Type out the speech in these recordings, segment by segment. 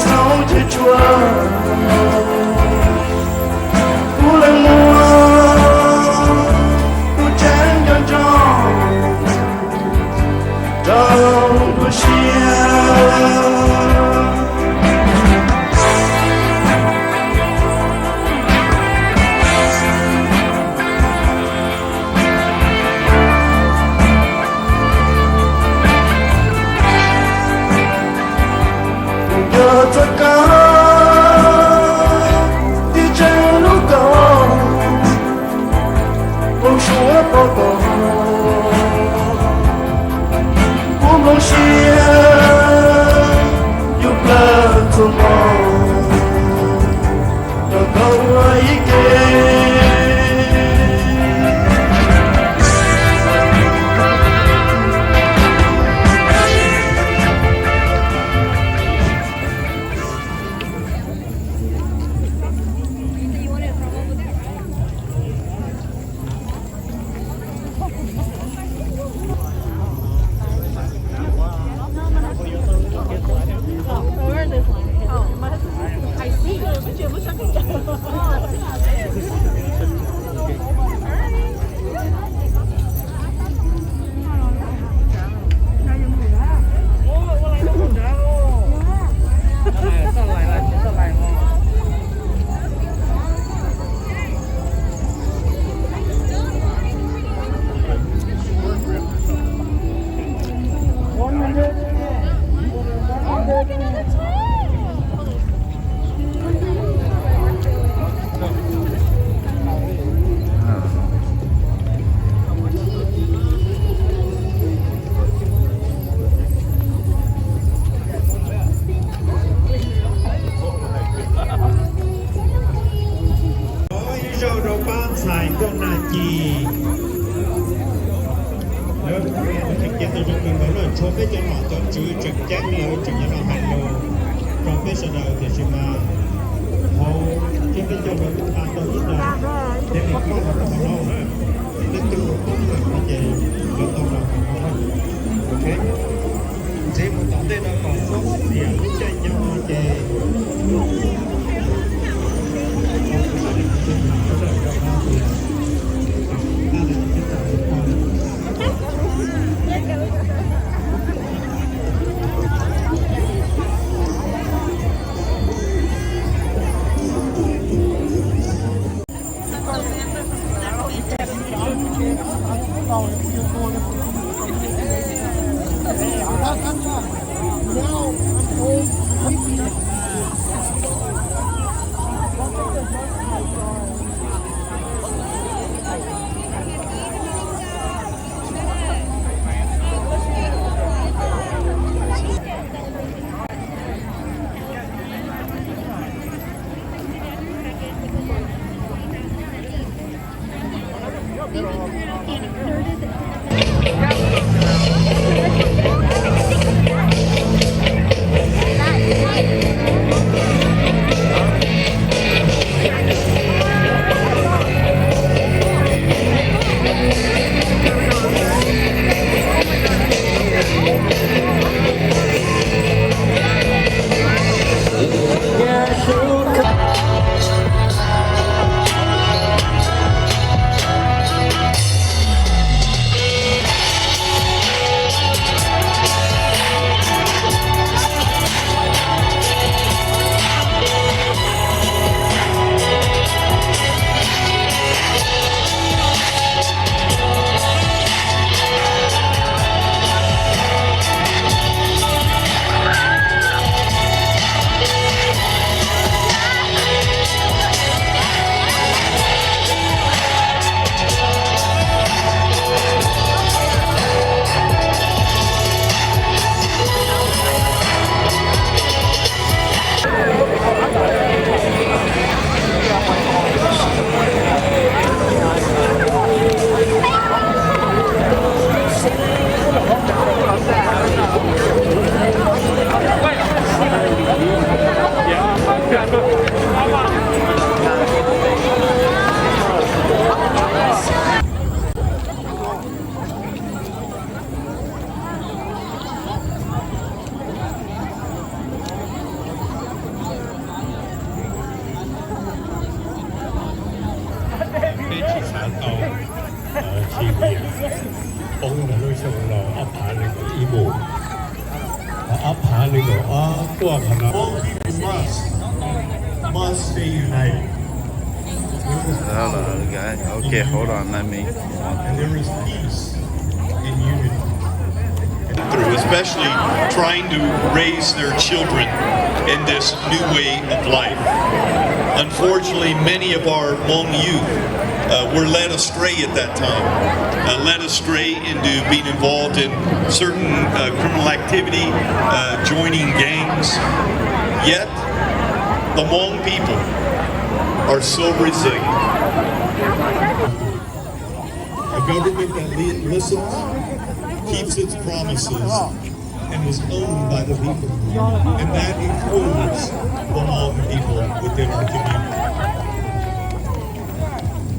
sống chưa chua cú lên mùa cú chén cho trong cú chia tất cả đi trên lúc cầu bông chúa bao cầu cũng bông xia giúp lỡ thương mong cho câu ấy kê cho biết cho họ tổ chức trực giác lâu trực cho họ hành lô professional thì sẽ mà họ cho biết cho họ chúng ta tổ chức là để mình có một cái lâu nữa đến từ một công việc như vậy để tổng đồng ok chỉ một tổng tên nó còn số tiền cho nhau thì ông là nơi sông lò áp hạ lên của y mù áp hạ lên của qua khả năng All people must stay united. Hold on, guys. Okay, hold on. Let me. And there is peace in unity. Through, especially trying to raise their children in this new way of life. Unfortunately, many of our Hmong youth were led astray at that time, led astray into being involved in certain criminal activity, joining gangs. Yet, the Hmong people are so resilient. A government that listens, keeps its promises, and is owned by the people. And that includes the Hmong people within our community.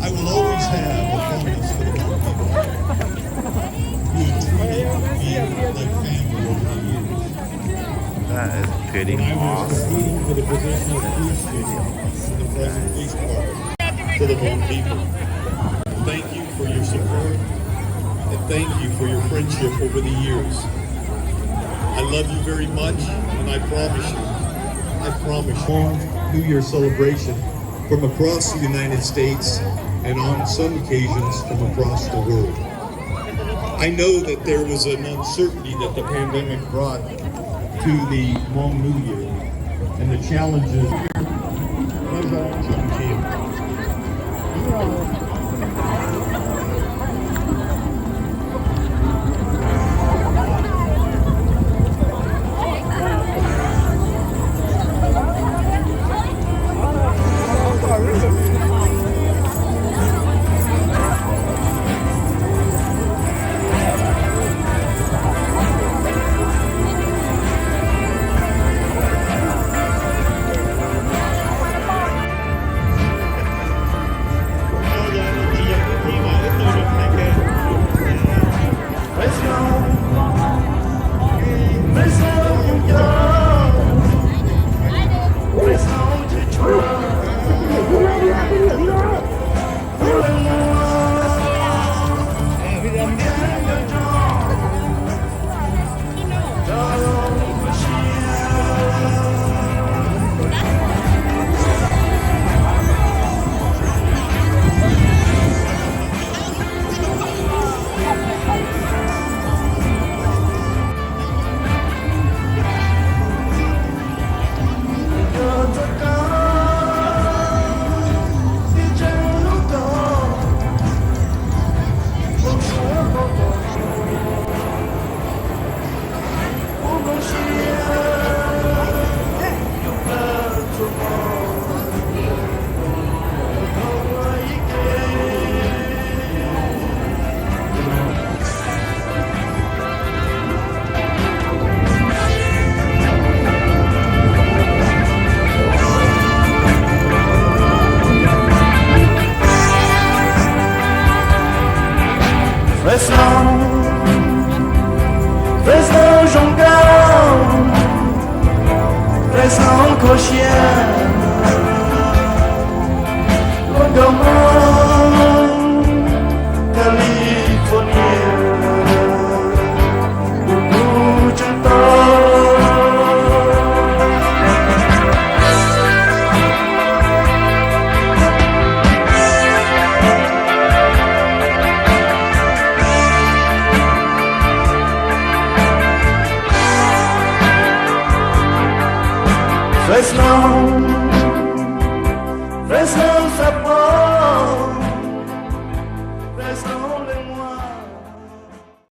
I will always have a fondness for the Hmong people. Who have treated me like family over the years. That is pretty When I was awesome. competing for the position of police chief in the Fresno Police Department for the Hmong people. Thank you for your support. And thank you for your friendship over the years. I love you very much, and I promise New Year celebration from across the United States and on some occasions from across the world. I know that there was an uncertainty that the pandemic brought to the Hmong New Year and the challenges. Fresno Hmong, Fresno Hmong, California, buku contoh. Fresno, Fresno Sapon, Fresno